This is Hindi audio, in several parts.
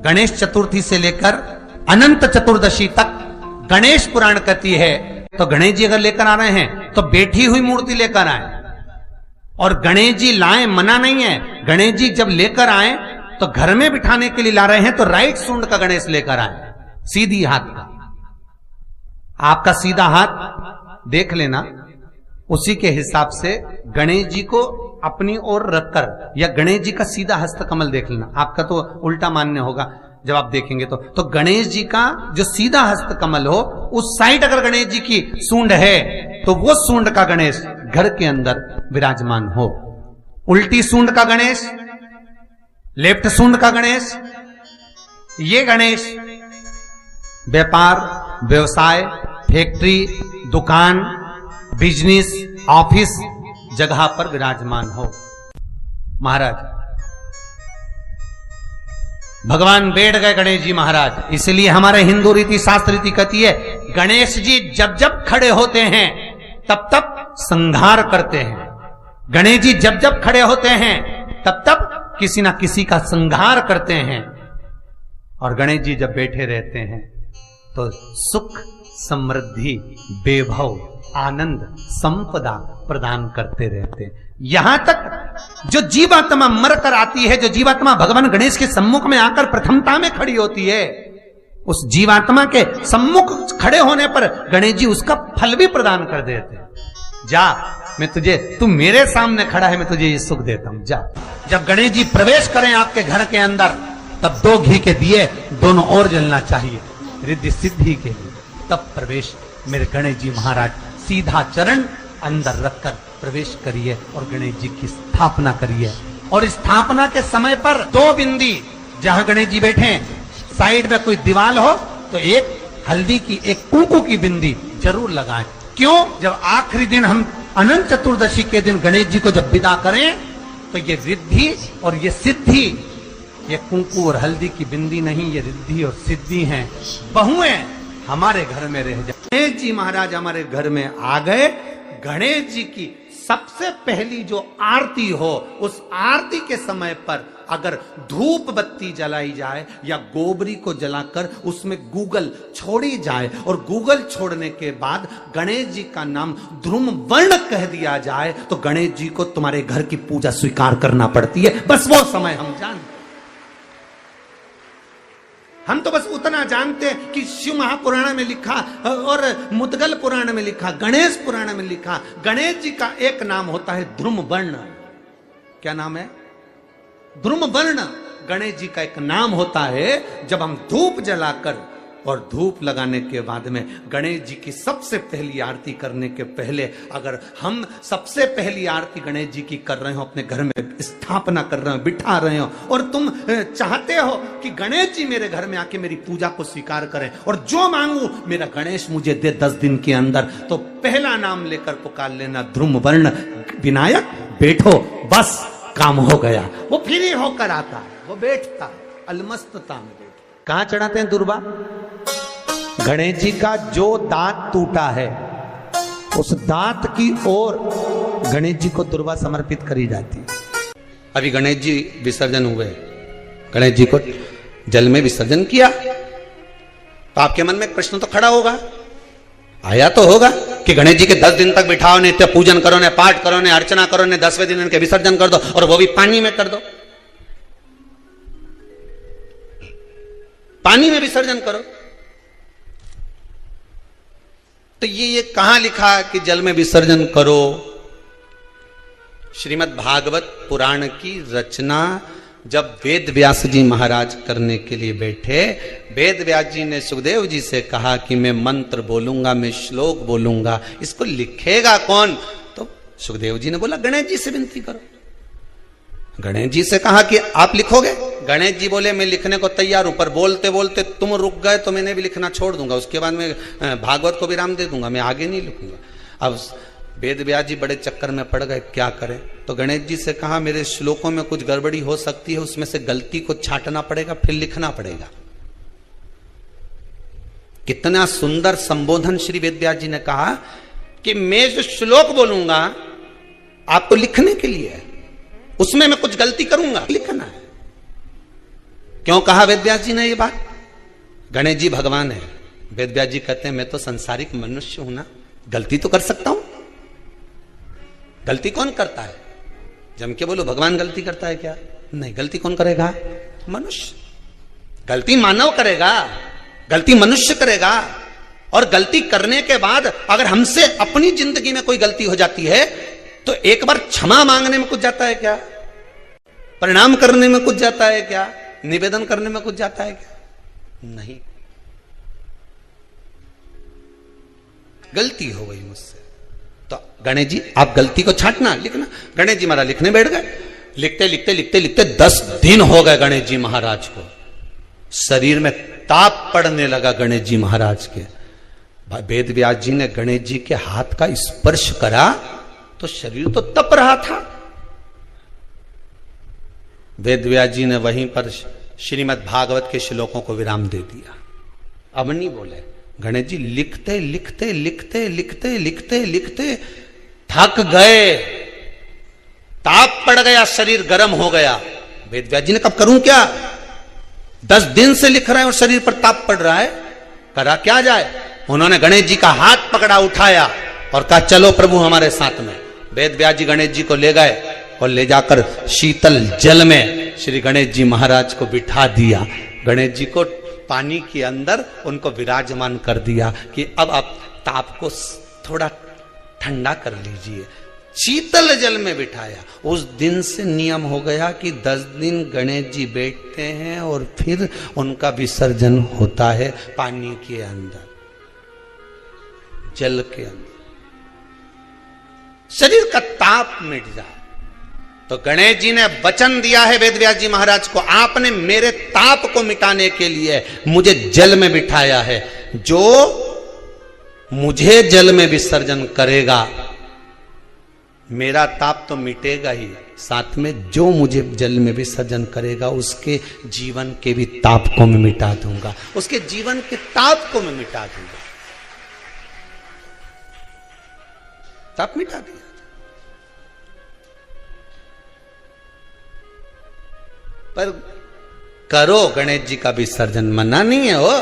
गणेश चतुर्थी से लेकर अनंत चतुर्दशी तक गणेश पुराण कहती है। तो गणेश जी अगर लेकर आ रहे हैं तो बैठी हुई मूर्ति लेकर आए, और गणेश जी लाए मना नहीं है। गणेश जी जब लेकर आए तो घर में बिठाने के लिए ला रहे हैं तो राइट सूंड का गणेश लेकर आए, सीधी हाथ का। आपका सीधा हाथ देख लेना, उसी के हिसाब से गणेश जी को अपनी ओर रखकर, या गणेश जी का सीधा हस्त कमल देख लेना। आपका तो उल्टा मान्य होगा जब आप देखेंगे तो गणेश जी का जो सीधा हस्त कमल हो उस साइड अगर गणेश जी की सूंड है तो वो सूंड का गणेश घर के अंदर विराजमान हो। उल्टी सूंड का गणेश, लेफ्ट सूंड का गणेश, ये गणेश व्यापार, व्यवसाय, फैक्ट्री, दुकान, बिजनेस, ऑफिस जगह पर विराजमान हो। महाराज भगवान बैठ गए गणेश जी महाराज। इसलिए हमारे हिंदू रीति शास्त्र रीति कहती है गणेश जी जब जब खड़े होते हैं तब तब संहार करते हैं। गणेश जी जब जब खड़े होते हैं तब तब किसी ना किसी का संहार करते हैं। और गणेश जी जब बैठे रहते हैं तो सुख, समृद्धि, वैभव, आनंद, संपदा प्रदान करते रहते हैं। यहां तक जो जीवात्मा मर कर आती है, जो जीवात्मा भगवान गणेश के सम्मुख में आकर प्रथमता में खड़ी होती है, उस जीवात्मा के सम्मुख खड़े होने पर गणेश जी उसका फल भी प्रदान कर देते हैं। जा, मैं तुझे, तू मेरे सामने खड़ा है, मैं तुझे ये सुख देता हूं, जा। जब गणेश जी प्रवेश करें आपके घर के अंदर तब 2 घी के दिए दोनों ओर जलना चाहिए रिद्धि सिद्धि के लिए। तब प्रवेश मेरे गणेश जी महाराज सीधा चरण अंदर रखकर प्रवेश करिए और गणेश जी की स्थापना करिए। और स्थापना के समय पर 2 बिंदी, जहां गणेश जी बैठे साइड में कोई दीवार हो तो एक हल्दी की, एक कुंकू की बिंदी जरूर लगाएं। क्यों? जब आखिरी दिन हम अनंत चतुर्दशी के दिन गणेश जी को जब विदा करें तो ये रिद्धि और ये सिद्धि, ये कुंकू और हल्दी की बिंदी नहीं, ये रिद्धि और सिद्धि हैं। बहुएं हमारे घर में रह जाए। गणेश जी महाराज हमारे घर में आ गए। गणेश जी की सबसे पहली जो आरती हो, उस आरती के समय पर अगर धूप बत्ती जलाई जाए या गोबरी को जलाकर उसमें गूगल छोड़ी जाए और गूगल छोड़ने के बाद गणेश जी का नाम ध्रुम वर्ण कह दिया जाए तो गणेश जी को तुम्हारे घर की पूजा स्वीकार करना पड़ती है। बस वो समय हम जानते, हम तो बस उतना जानते हैं कि शिव महापुराण में लिखा और मुद्गल पुराण में लिखा, गणेश पुराण में लिखा, गणेश जी का एक नाम होता है ध्रुम वर्ण। क्या नाम है? ध्रुम वर्ण गणेश जी का एक नाम होता है। जब हम धूप जलाकर और धूप लगाने के बाद में गणेश जी की सबसे पहली आरती करने के पहले अगर हम सबसे पहली आरती गणेश जी की कर रहे हो, अपने घर में स्थापना कर रहे हो, बिठा रहे हो, और तुम चाहते हो कि गणेश जी मेरे घर में आके मेरी पूजा को स्वीकार करें और जो मांगू मेरा गणेश मुझे दे 10 दिन के अंदर, तो पहला नाम लेकर पुकार लेना ध्रुम वर्ण विनायक, बैठो, बस काम हो गया। वो फ्री होकर आता है, वो बैठता है अलमस्तता में। कहां चढ़ाते हैं दुर्बा? गणेश जी का जो दांत टूटा है उस दांत की ओर गणेश जी को दुर्बा समर्पित करी जाती है। अभी गणेश जी विसर्जन हुए, गणेश जी को जल में विसर्जन किया तो आपके मन में एक प्रश्न तो खड़ा होगा, आया तो होगा कि गणेश जी के 10 दिन तक बिठाओ, नित्य पूजन करो, ने पाठ करो, ने अर्चना करो, ने 10वें दिन इनके विसर्जन कर दो, और वो भी पानी में कर दो, पानी में विसर्जन करो। तो ये कहां लिखा कि जल में विसर्जन करो? श्रीमद् भागवत पुराण की रचना जब वेद व्यास जी महाराज करने के लिए बैठे, वेद व्यास जी ने सुखदेव जी से कहा कि मैं मंत्र बोलूंगा, मैं श्लोक बोलूंगा, इसको लिखेगा कौन? तो सुखदेव जी ने बोला गणेश जी से विनती करो। गणेश जी से कहा कि आप लिखोगे? गणेश जी बोले मैं लिखने को तैयार हूं, पर बोलते बोलते तुम रुक गए तो मैंने भी लिखना छोड़ दूंगा, उसके बाद मैं भागवत को विराम दे दूंगा, मैं आगे नहीं लिखूंगा। अब वेद व्यास जी बड़े चक्कर में पड़ गए, क्या करें? तो गणेश जी से कहा मेरे श्लोकों में कुछ गड़बड़ी हो सकती है, उसमें से गलती को छांटना पड़ेगा, फिर लिखना पड़ेगा। कितना सुंदर संबोधन श्री वेद व्यास जी ने कहा कि मैं जो श्लोक बोलूंगा आपको लिखने के लिए है, उसमें मैं कुछ गलती करूंगा, लिखना है। क्यों कहा वेद व्यास जी ने ये बात? गणेश जी भगवान है, वेद व्यास जी कहते हैं मैं तो संसारिक मनुष्य हूं ना, गलती तो कर सकता हूं। गलती कौन करता है? जम के बोलो भगवान गलती करता है क्या? नहीं, गलती कौन करेगा? मनुष्य। गलती मानव करेगा, गलती मनुष्य करेगा। और गलती करने के बाद अगर हमसे अपनी जिंदगी में कोई गलती हो जाती है तो एक बार क्षमा मांगने में कुछ जाता है क्या? प्रणाम करने में कुछ जाता है क्या? निवेदन करने में कुछ जाता है क्या? नहीं। गलती हो गई मुझसे तो गणेश जी आप गलती को छांटना, लिखना। गणेश जी महाराज लिखने बैठ गए। लिखते लिखते लिखते लिखते 10 दिन हो गए गणेश जी महाराज को। शरीर में ताप पड़ने लगा गणेश जी महाराज के। वेद व्यास जी ने गणेश जी के हाथ का स्पर्श करा तो शरीर तो तप रहा था। वेद व्यास जी ने वहीं पर श्रीमद् भागवत के श्लोकों को विराम दे दिया। अब नहीं बोले। गणेश जी लिखते लिखते लिखते लिखते लिखते लिखते थक गए, ताप पड़ गया, शरीर गर्म हो गया। वेद व्यास जी ने कब करूं क्या? 10 दिन से लिख रहे हैं और शरीर पर ताप पड़ रहा है, करा क्या जाए? उन्होंने गणेश जी का हाथ पकड़ा, उठाया और कहा चलो प्रभु हमारे साथ में। वेद व्यास जी गणेश जी को ले गए और ले जाकर शीतल जल में श्री गणेश जी महाराज को बिठा दिया। गणेश जी को पानी के अंदर उनको विराजमान कर दिया कि अब आप ताप को थोड़ा ठंडा कर लीजिए। शीतल जल में बिठाया। उस दिन से नियम हो गया कि 10 दिन गणेश जी बैठते हैं और फिर उनका विसर्जन होता है पानी के अंदर, जल के अंदर। शरीर का ताप मिट जाए। तो गणेश जी ने वचन दिया है वेद व्यास जी महाराज को, आपने मेरे ताप को मिटाने के लिए मुझे जल में बिठाया है। जो मुझे जल में विसर्जन करेगा मेरा ताप तो मिटेगा ही, साथ में जो मुझे जल में विसर्जन करेगा उसके जीवन के भी ताप को मैं मिटा दूंगा, उसके जीवन के ताप को मैं मिटा दूंगा। ताप मिटा दिया। पर करो गणेश जी का विसर्जन, मना नहीं है वो,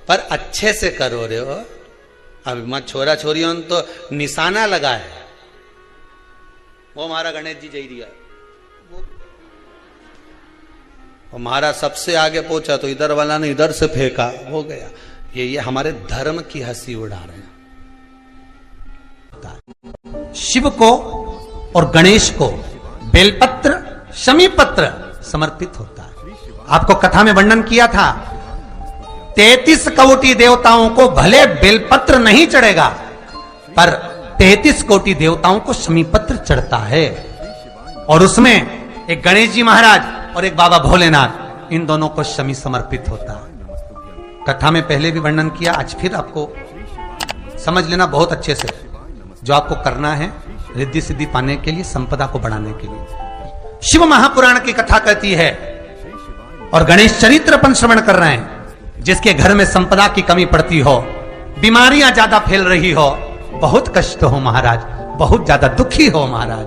पर अच्छे से करो रे हो। अब मैं छोरा छोरियों तो निशाना लगा है, वो हमारा गणेश जी जई दिया, वो हमारा सबसे आगे पहुंचा तो इधर वाला ने इधर से फेंका, हो गया। ये हमारे धर्म की हंसी उड़ा रहे हैं। शिव को और गणेश को बेलपत्र शमीपत्र समर्पित होता है। आपको कथा में वर्णन किया था 33 कोटि देवताओं को भले बेलपत्र नहीं चढ़ेगा पर 33 कोटि देवताओं को शमीपत्र चढ़ता है। और उसमें एक गणेश जी महाराज और एक बाबा भोलेनाथ, इन दोनों को शमी समर्पित होता है। कथा में पहले भी वर्णन किया, आज फिर आपको समझ लेना बहुत अच्छे से। जो आपको करना है रिद्धि सिद्धि पाने के लिए, संपदा को बढ़ाने के लिए। शिव महापुराण की कथा कहती है और गणेश चरित्र अपन श्रवण कर रहे हैं, जिसके घर में संपदा की कमी पड़ती हो, बीमारियां ज्यादा फैल रही हो, बहुत कष्ट हो महाराज, बहुत ज्यादा दुखी हो महाराज,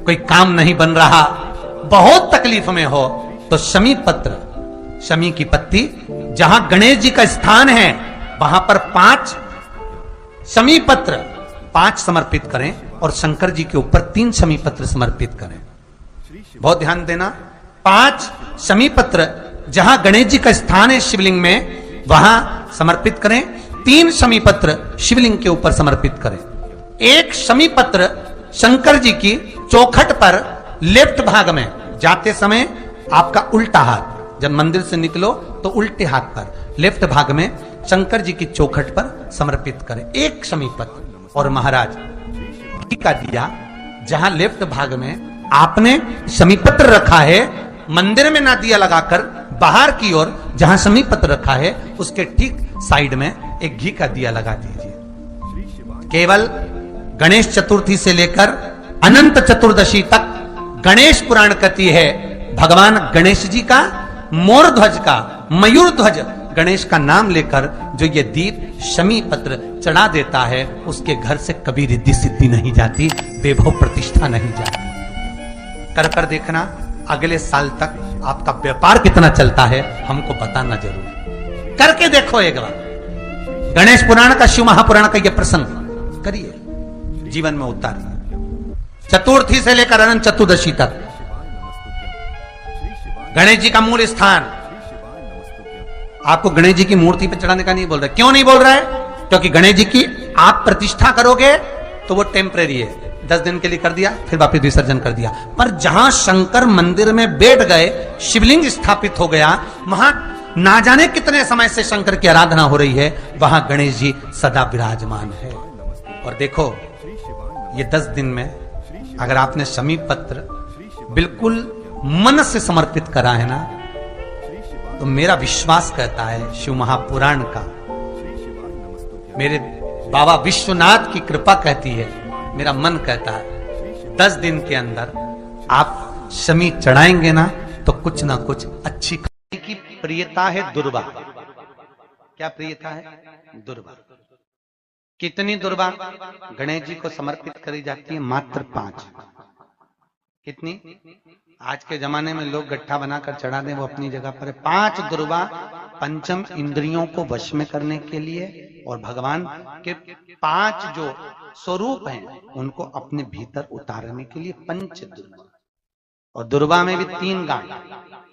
कोई काम नहीं बन रहा, बहुत तकलीफ में हो, तो शमी पत्र, शमी की पत्ती, जहां गणेश जी का स्थान है वहां पर 5 शमी पत्र 5 समर्पित करें और शंकर जी के ऊपर 3 शमी पत्र समर्पित करें। बहुत ध्यान देना, 5 शमी पत्र जहां गणेश जी का स्थान है शिवलिंग में वहां समर्पित करें, 3 शमी पत्र शिवलिंग के ऊपर समर्पित करें। 1 शमी पत्र शंकर जी की चौखट पर लेफ्ट भाग में, जाते समय आपका उल्टा हाथ, जब मंदिर से निकलो तो उल्टे हाथ पर लेफ्ट भाग में शंकर जी की चौखट पर समर्पित करें 1 शमी पत्र। और महाराज घी का दिया जहां लेफ्ट भाग में आपने शमी पत्र रखा है, मंदिर में ना दिया लगाकर बाहर की ओर जहां शमी पत्र रखा है उसके ठीक साइड में एक घी का दिया लगा दीजिए। केवल गणेश चतुर्थी से लेकर अनंत चतुर्दशी तक गणेश पुराण कहती है भगवान गणेश जी का मोर ध्वज का, मयूर ध्वज गणेश का नाम लेकर जो ये दीप शमी पत्र चढ़ा देता है उसके घर से कभी रिद्धि सिद्धि नहीं जाती, वैभव प्रतिष्ठा नहीं जाती। कर देखना, अगले साल तक आपका व्यापार कितना चलता है हमको बताना जरूर, करके देखो एक बार। गणेश पुराण का, शिव महापुराण का यह प्रसंग करिए, जीवन में उतारिए, चतुर्थी से लेकर अनंत चतुर्दशी तक। गणेश जी का मूल स्थान, आपको गणेश जी की मूर्ति पर चढ़ाने का नहीं बोल रहा। क्यों नहीं बोल रहा है? क्योंकि गणेश जी की आप प्रतिष्ठा करोगे तो वो टेम्परेरी है, 10 दिन के लिए कर दिया, फिर वापस विसर्जन कर दिया। पर जहां शंकर मंदिर में बैठ गए, शिवलिंग स्थापित हो गया, वहां ना जाने कितने समय से शंकर की आराधना हो रही है, वहां गणेश जी सदा विराजमान है। और देखो ये 10 दिन में अगर आपने शमी पत्र बिल्कुल मन से समर्पित करा है ना, तो मेरा विश्वास कहता है, शिव महापुराण का, मेरे बाबा विश्वनाथ की कृपा कहती है, मेरा मन कहता है 10 दिन के अंदर आप शमी चढ़ाएंगे ना तो कुछ ना कुछ अच्छी की प्रियता है दुर्वा। क्या प्रियता है? दुर्वा। कितनी दुर्वा गणेश जी को समर्पित करी जाती है? मात्र 5। कितनी? आज के जमाने में लोग गट्ठा बनाकर चढ़ा दें, वो अपनी जगह पर है। 5 दुर्वा पंचम इंद्रियों को वश में करने के लिए, और भगवान के 5 जो स्वरूप हैं उनको अपने भीतर उतारने के लिए 5 दुर्वा। और दुर्वा में भी 3 गांठ।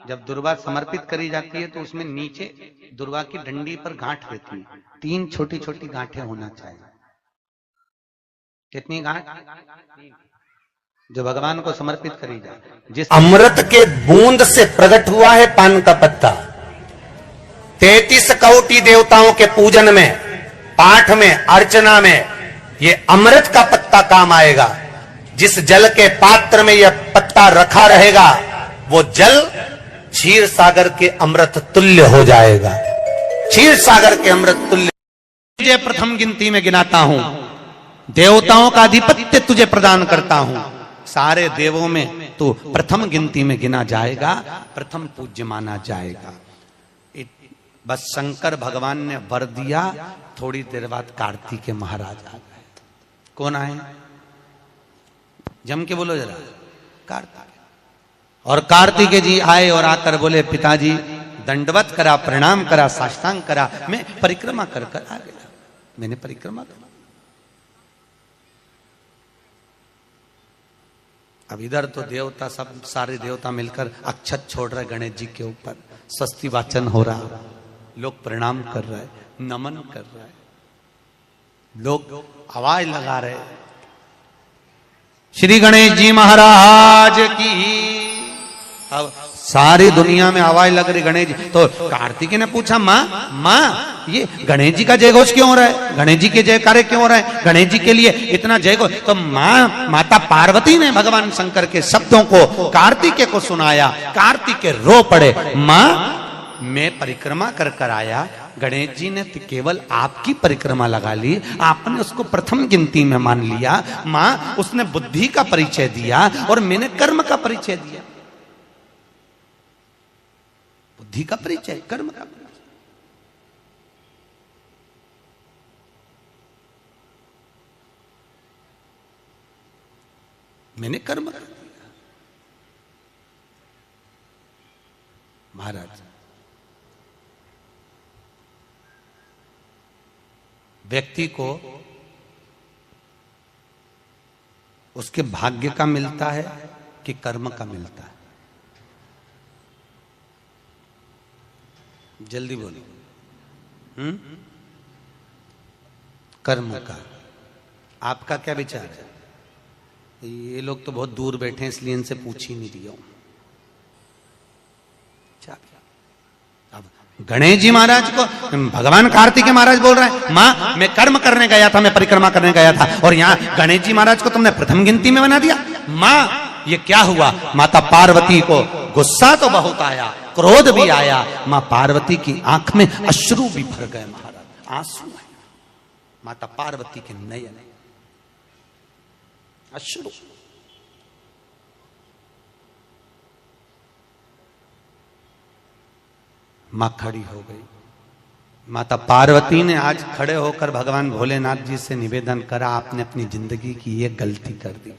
जब दुर्वा समर्पित करी जाती है तो उसमें नीचे दुर्वा की डंडी पर गांठ रहती है, 3 छोटी छोटी गांठें होना चाहिए। कितनी गांठ? जो भगवान को समर्पित करी जाए। जिस अमृत के बूंद से प्रकट हुआ है पान का पत्ता। 33 कोटि देवताओं के पूजन में, पाठ में, अर्चना में ये अमृत का पत्ता काम आएगा। जिस जल के पात्र में यह पत्ता रखा रहेगा, वो जल क्षीर सागर के अमृत तुल्य हो जाएगा। क्षीर सागर के अमृत तुल्य। तुझे प्रथम गिनती में गिनाता हूं, देवताओं का अधिपत्य तुझे प्रदान करता हूं, सारे देवों में तू प्रथम गिनती में गिना जाएगा, प्रथम पूज्य माना जाएगा। बस शंकर भगवान ने वर दिया, थोड़ी देर बाद कार्तिकेय महाराज आ गए। कौन आए? जम के बोलो जरा। कार्तिकेय। और कार्तिकेय जी आए और आकर बोले, पिताजी दंडवत करा, प्रणाम करा, साष्टांग करा, मैं परिक्रमा कर कर आ गया। मैंने परिक्रमा करा। अब इधर तो देवता सब, सारे देवता मिलकर अक्षत छोड़ रहे गणेश जी के ऊपर, स्वस्ति वाचन हो रहा, लोग प्रणाम कर रहे, नमन कर रहे, लोग आवाज लगा रहे, श्री गणेश जी महाराज की। अब सारी दुनिया में आवाज लग रही गणेश जी। तो कार्तिकेय ने पूछा, माँ ये गणेश जी का जयघोष क्यों हो रहा है? गणेश जी के जयकारे क्यों हो रहे हैं? गणेश जी के लिए इतना जयघोष? तो माता पार्वती ने भगवान शंकर के शब्दों को कार्तिकेय को सुनाया। कार्तिकेय रो पड़े, माँ मैं परिक्रमा कर कर आया, गणेश जी ने केवल आपकी परिक्रमा लगा ली, आपने उसको प्रथम गिनती में मान लिया। माँ उसने बुद्धि का परिचय दिया और मैंने कर्म का परिचय दिया। बुद्धि का परिचय, कर्म का परिचय। मैंने कर्म कर दिया। महाराज व्यक्ति को उसके भाग्य का मिलता है कि कर्म का मिलता है? जल्दी बोलो। कर्म का। आपका क्या विचार है? ये लोग तो बहुत दूर बैठे हैं इसलिए इनसे पूछ ही नहीं रही हूं। अब गणेश जी महाराज को भगवान कार्तिकेय महाराज बोल रहे हैं, माँ मैं कर्म करने गया था, मैं परिक्रमा करने गया था, और यहाँ गणेश जी महाराज को तुमने प्रथम गिनती में बना दिया। माँ ये क्या हुआ? माता पार्वती को गुस्सा तो बहुत आया, क्रोध भी आया। माँ पार्वती की आंख में अश्रु भी भर गए। महाराज आंसू है माता पार्वती के नयन, अश्रु। मां खड़ी हो गई। माता पार्वती ने आज खड़े होकर भगवान भोलेनाथ जी से निवेदन करा, आपने अपनी जिंदगी की ये गलती कर दी।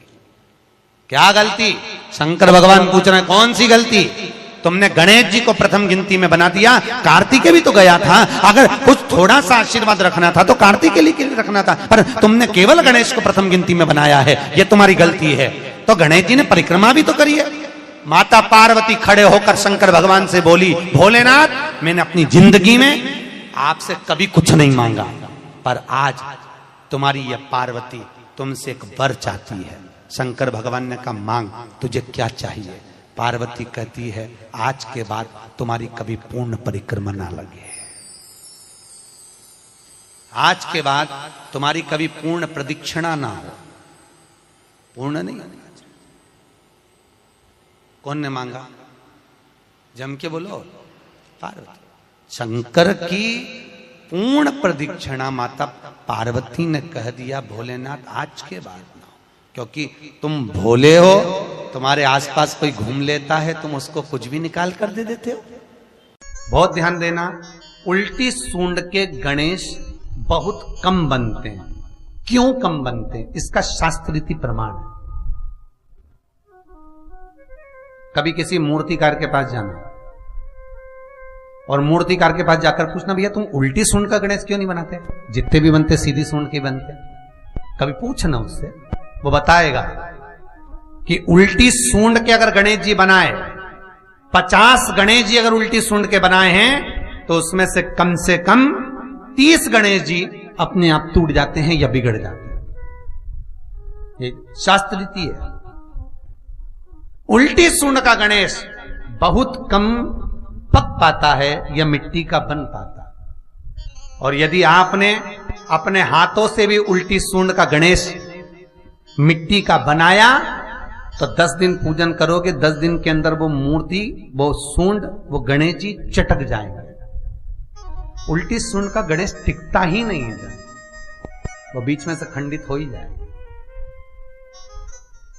क्या गलती? शंकर भगवान पूछ रहे हैं, कौन सी गलती? तुमने गणेश जी को प्रथम गिनती में बना दिया, कार्तिकेय भी तो गया था। अगर कुछ थोड़ा सा आशीर्वाद रखना था तो कार्तिकेय के लिए रखना था, पर तुमने केवल गणेश को प्रथम गिनती में बनाया है, यह तुम्हारी गलती है। तो गणेश जी ने परिक्रमा भी तो करी है। माता पार्वती खड़े होकर शंकर भगवान से बोली, भोलेनाथ मैंने अपनी जिंदगी में आपसे कभी कुछ नहीं मांगा, पर आज तुम्हारी यह पार्वती तुमसे एक वर चाहती है। शंकर भगवान ने कहा मांग, तुझे क्या चाहिए? पार्वती कहती है आज के बाद तुम्हारी कभी पूर्ण परिक्रमा ना लगे, आज के बाद तुम्हारी कभी पूर्ण प्रदक्षिणा ना हो। पूर्ण नहीं होना चाहिए। कौन ने मांगा? जम के बोलो, पार्वती। शंकर की पूर्ण प्रदक्षिणा माता पार्वती ने कह दिया भोलेनाथ आज के बाद ना, क्योंकि तुम भोले हो, तुम्हारे आसपास कोई घूम लेता है, तुम उसको कुछ भी निकाल कर दे देते हो। बहुत ध्यान देना, उल्टी सूंड के गणेश बहुत कम बनते हैं। क्यों कम बनते हैं? इसका शास्त्रीय प्रमाण है। कभी किसी मूर्तिकार के पास जाना और मूर्तिकार के पास जाकर पूछना, भैया तुम उल्टी सूंड का गणेश क्यों नहीं बनाते? जितने भी बनते सीधी सूंड के बनते। कभी पूछना उससे, वो बताएगा कि उल्टी सूंड के अगर गणेश जी बनाए, 50 गणेश जी अगर उल्टी सूंड के बनाए हैं तो उसमें से कम 30 गणेश जी अपने आप टूट जाते हैं या बिगड़ जाते हैं। ये शास्त्र रीति है। उल्टी सूंड का गणेश बहुत कम पक पाता है या मिट्टी का बन पाता है। और यदि आपने अपने हाथों से भी उल्टी सूंड का गणेश मिट्टी का बनाया तो 10 दिन पूजन करोगे, 10 दिन के अंदर वो मूर्ति, वो सूंड, वो गणेश जी चटक जाएगा। उल्टी सूंड का गणेश टिकता ही नहीं है, वो बीच में से खंडित हो ही जाएगा।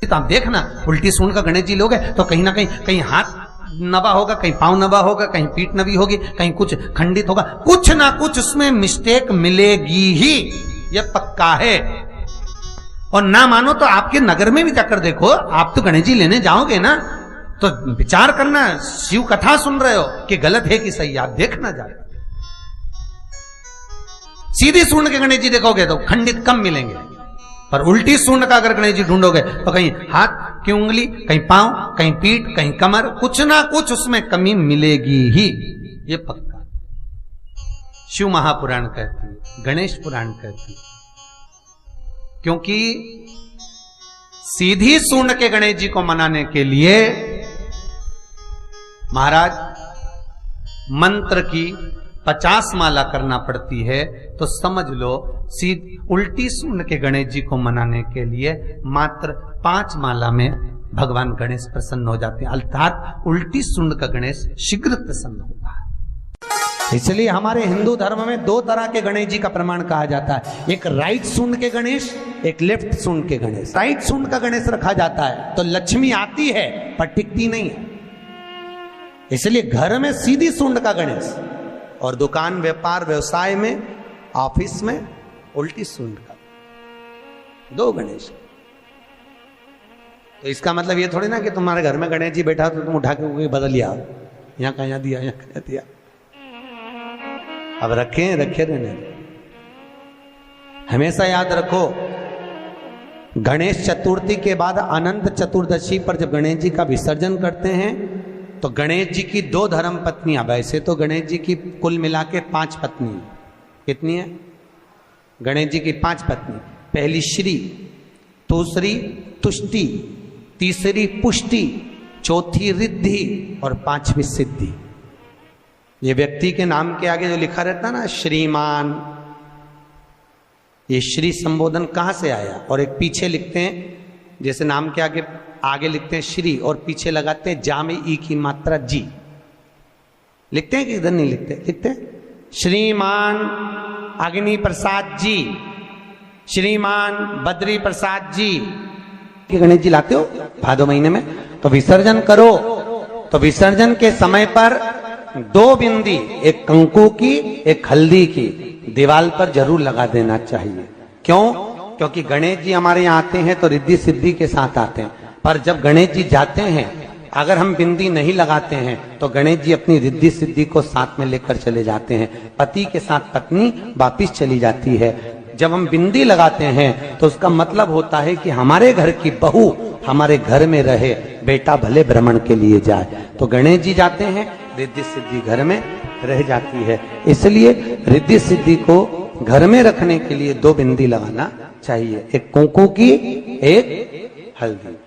तो आप देखना, उल्टी सूंड का गणेश जी लोगे तो कहीं ना कहीं हाथ नबा होगा, कहीं पांव नबा होगा, कहीं पीठ नबी होगी, कहीं कुछ खंडित होगा, कुछ ना कुछ उसमें मिस्टेक मिलेगी ही, यह पक्का है। और ना मानो तो आपके नगर में भी जाकर देखो, आप तो गणेश जी लेने जाओगे ना तो विचार करना, शिव कथा सुन रहे हो कि गलत है कि सही, आप देखना जाए। सीधी सूंड के गणेश जी देखोगे तो खंडित कम मिलेंगे, पर उल्टी सूंड का अगर गणेश जी ढूंढोगे तो कहीं हाथ की उंगली, कहीं पांव, कहीं पीठ, कहीं कमर, कुछ ना कुछ उसमें कमी मिलेगी ही, ये पक्का। शिव महापुराण कहती है, गणेश पुराण कहती है, क्योंकि सीधी सूंड के गणेश जी को मनाने के लिए महाराज मंत्र की 50 माला करना पड़ती है। तो समझ लो उल्टी सूंड के गणेश जी को मनाने के लिए मात्र 5 माला में भगवान गणेश प्रसन्न हो जाते हैं, अर्थात उल्टी सूंड का गणेश शीघ्र प्रसन्न होता है। इसलिए हमारे हिंदू धर्म में 2 तरह के गणेश जी का प्रमाण कहा जाता है, एक राइट सूंड के गणेश, एक लेफ्ट सूंड के गणेश। राइट सूंड का गणेश रखा जाता है तो लक्ष्मी आती है पर टिकती नहीं है, इसलिए घर में सीधी सूंड का गणेश, और दुकान, व्यापार, व्यवसाय में, ऑफिस में उल्टी सूंड का 2 गणेश। तो इसका मतलब ये थोड़ी ना कि तुम्हारे घर में गणेश जी बैठा तो तुम उठा के बदल लिया, यहां कहां दिया, यहां कहां दिया। अब रखे रहने। हमेशा याद रखो, गणेश चतुर्थी के बाद अनंत चतुर्दशी पर जब गणेश जी का विसर्जन करते हैं तो गणेश जी की 2 धर्म पत्नियां, वैसे तो गणेश जी की कुल मिला के 5 पत्नी, कितनी है? गणेश जी की 5 पत्नी, पहली श्री, दूसरी तुष्टि, तीसरी पुष्टि, चौथी रिद्धि और 5वीं सिद्धि। ये व्यक्ति के नाम के आगे जो लिखा रहता है ना श्रीमान, ये श्री संबोधन कहां से आया? और एक पीछे लिखते हैं, जैसे नाम के आगे लिखते हैं श्री और पीछे लगाते हैं जा में ई की मात्रा जी, लिखते हैं कि इधर नहीं लिखते? लिखते हैं श्रीमान अग्नि प्रसाद जी, श्रीमान बद्री प्रसाद जी। गणेश जी लाते हो भादो महीने में, तो विसर्जन करो तो विसर्जन के समय पर 2 बिंदी, एक कंकु की, एक हल्दी की, दीवार पर जरूर लगा देना चाहिए। क्यों? क्योंकि गणेश जी हमारे यहाँ आते हैं तो रिद्धि सिद्धि के साथ आते हैं, पर जब गणेश जी जाते हैं अगर हम बिंदी नहीं लगाते हैं तो गणेश जी अपनी रिद्धि सिद्धि को साथ में लेकर चले जाते हैं। पति के साथ पत्नी वापिस चली जाती है। जब हम बिंदी लगाते हैं तो उसका मतलब होता है कि हमारे घर की बहू हमारे घर में रहे, बेटा भले भ्रमण के लिए जाए। तो गणेश जी जाते हैं, रिद्धि सिद्धि घर में रह जाती है। इसलिए रिद्धि सिद्धि को घर में रखने के लिए 2 बिंदी लगाना चाहिए, एक कुंकू की, एक हल्दी।